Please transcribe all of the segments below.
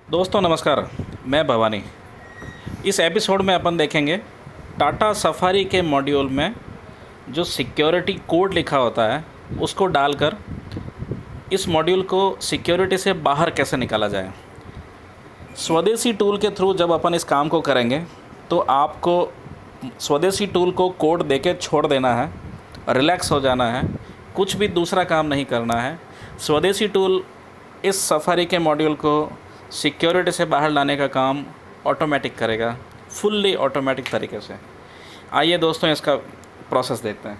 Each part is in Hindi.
दोस्तों नमस्कार, मैं भवानी। इस एपिसोड में अपन देखेंगे टाटा सफारी के मॉड्यूल में जो सिक्योरिटी कोड लिखा होता है उसको डालकर इस मॉड्यूल को सिक्योरिटी से बाहर कैसे निकाला जाए। स्वदेशी टूल के थ्रू जब अपन इस काम को करेंगे तो आपको स्वदेशी टूल को कोड देके छोड़ देना है, रिलैक्स हो जाना है, कुछ भी दूसरा काम नहीं करना है। स्वदेशी टूल इस सफारी के मॉड्यूल को सिक्योरिटी से बाहर लाने का काम ऑटोमेटिक करेगा, फुल्ली ऑटोमेटिक तरीके से। आइए दोस्तों इसका प्रोसेस देखते हैं।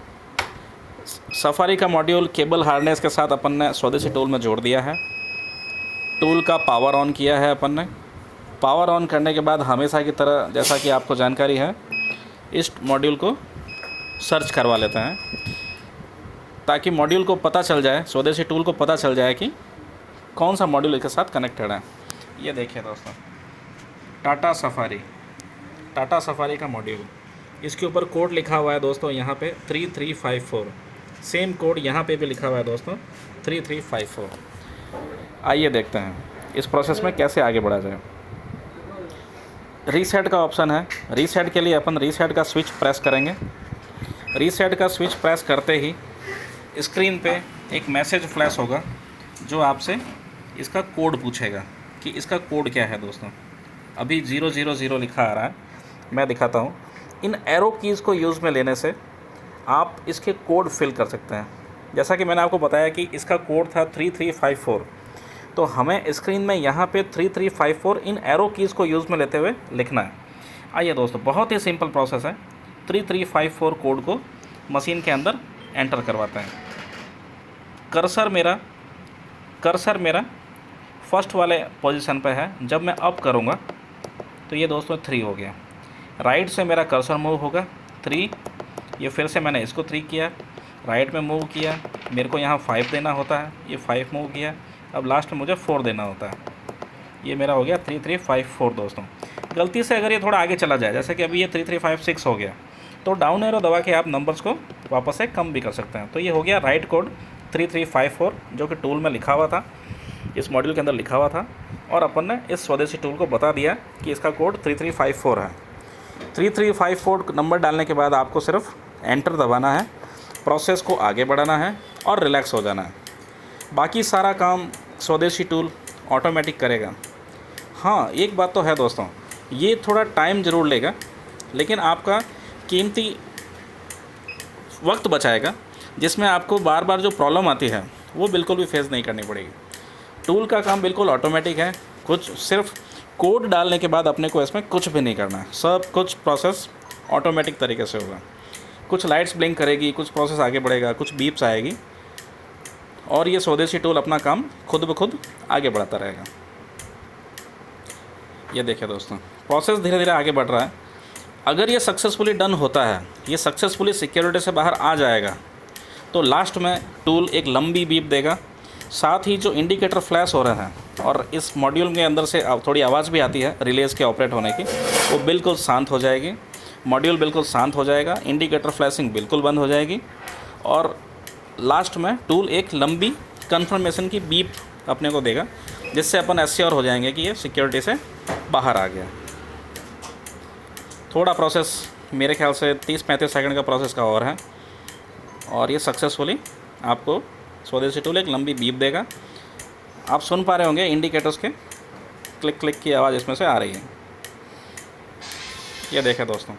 सफारी का मॉड्यूल केबल हार्नेस के साथ अपन ने स्वदेशी टूल में जोड़ दिया है। टूल का पावर ऑन किया है अपन ने। पावर ऑन करने के बाद हमेशा की तरह, जैसा कि आपको जानकारी है, इस मॉड्यूल को सर्च करवा लेते हैं ताकि मॉड्यूल को पता चल जाए, स्वदेशी टूल को पता चल जाए कि कौन सा मॉड्यूल इसके साथ कनेक्टेड है। ये देखिए दोस्तों, टाटा सफारी का मॉड्यूल, इसके ऊपर कोड लिखा हुआ है दोस्तों यहाँ पे 3354। सेम कोड यहाँ पे भी लिखा हुआ है दोस्तों 3354। आइए देखते हैं इस प्रोसेस में कैसे आगे बढ़ा जाए। रीसेट का ऑप्शन है। रीसेट के लिए अपन रीसेट का स्विच प्रेस करेंगे। रीसेट का स्विच प्रेस करते ही स्क्रीन पे एक मैसेज फ्लैश होगा जो आपसे इसका कोड पूछेगा कि इसका कोड क्या है। दोस्तों अभी 000 लिखा आ रहा है, मैं दिखाता हूँ। इन एरो कीज़ को यूज़ में लेने से आप इसके कोड फिल कर सकते हैं। जैसा कि मैंने आपको बताया कि इसका कोड था 3354, तो हमें स्क्रीन में यहाँ पे 3354 इन एरो कीज़ को यूज़ में लेते हुए लिखना है। आइए दोस्तों, बहुत ही सिंपल प्रोसेस है। 3354 कोड को मशीन के अंदर एंटर करवाते हैं। कर्सर मेरा फर्स्ट वाले पोजीशन पे है। जब मैं अप करूँगा तो ये दोस्तों 3 हो गया। राइट से मेरा कर्सर मूव होगा 3, ये फिर से मैंने इसको 3 किया, राइट में मूव किया, मेरे को यहाँ 5 देना होता है, ये 5 मूव किया, अब लास्ट में मुझे 4 देना होता है। ये मेरा हो गया 3354 दोस्तों। गलती से अगर ये थोड़ा आगे चला जाए, जैसे कि अभी ये 3356 हो गया, तो डाउन एरो दबा के आप नंबर्स को वापस से कम भी कर सकते हैं। तो ये हो गया राइट कोड 3354 जो कि टूल में लिखा हुआ था, इस मॉड्यूल के अंदर लिखा हुआ था, और अपन ने इस स्वदेशी टूल को बता दिया कि इसका कोड 3354 है। 3354 नंबर डालने के बाद आपको सिर्फ एंटर दबाना है, प्रोसेस को आगे बढ़ाना है और रिलैक्स हो जाना है। बाकी सारा काम स्वदेशी टूल ऑटोमेटिक करेगा। हाँ, एक बात तो है दोस्तों, ये थोड़ा टाइम ज़रूर लेगा, लेकिन आपका कीमती वक्त बचाएगा, जिसमें आपको बार बार जो प्रॉब्लम आती है वो बिल्कुल भी फेस नहीं करनी पड़ेगी। टूल का काम बिल्कुल ऑटोमेटिक है। कुछ सिर्फ कोड डालने के बाद अपने को इसमें कुछ भी नहीं करना है, सब कुछ प्रोसेस ऑटोमेटिक तरीके से होगा। कुछ लाइट्स ब्लिंक करेगी, कुछ प्रोसेस आगे बढ़ेगा, कुछ बीप्स आएगी, और ये स्वदेशी टूल अपना काम खुद ब खुद आगे बढ़ाता रहेगा। ये देखिए दोस्तों, प्रोसेस धीरे धीरे आगे बढ़ रहा है। अगर ये सक्सेसफुली डन होता है, ये सक्सेसफुली सिक्योरिटी से बाहर आ जाएगा, तो लास्ट में टूल एक लंबी बीप देगा। साथ ही जो इंडिकेटर फ्लैश हो रहा है, और इस मॉड्यूल के अंदर से थोड़ी आवाज़ भी आती है रिलेज़ के ऑपरेट होने की, वो बिल्कुल शांत हो जाएगी। मॉड्यूल बिल्कुल शांत हो जाएगा, इंडिकेटर फ्लैशिंग बिल्कुल बंद हो जाएगी, और लास्ट में टूल एक लंबी कंफर्मेशन की बीप अपने को देगा, जिससे अपन एश्योर हो जाएंगे कि ये सिक्योरिटी से बाहर आ गया। थोड़ा प्रोसेस, मेरे ख्याल से 30-35 सेकंड का प्रोसेस का और है, और ये सक्सेसफुली आपको स्वदेशी टूल एक लंबी बीप देगा। आप सुन पा रहे होंगे इंडिकेटर्स के क्लिक क्लिक की आवाज़ इसमें से आ रही है। ये देखें दोस्तों,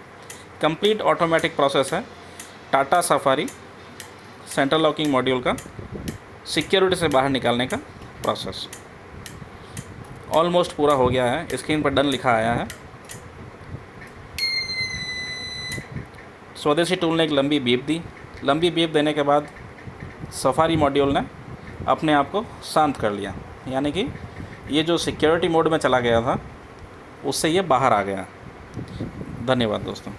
कंप्लीट ऑटोमेटिक प्रोसेस है Tata safari central locking module का सिक्योरिटी से बाहर निकालने का प्रोसेस। ऑलमोस्ट पूरा हो गया है। स्क्रीन पर डन लिखा आया है। स्वदेशी टूल ने एक लंबी बीप दी। लंबी बीप देने के बाद सफारी मॉड्यूल ने अपने आप को शांत कर लिया, यानी कि ये जो सिक्योरिटी मोड में चला गया था उससे ये बाहर आ गया। धन्यवाद दोस्तों।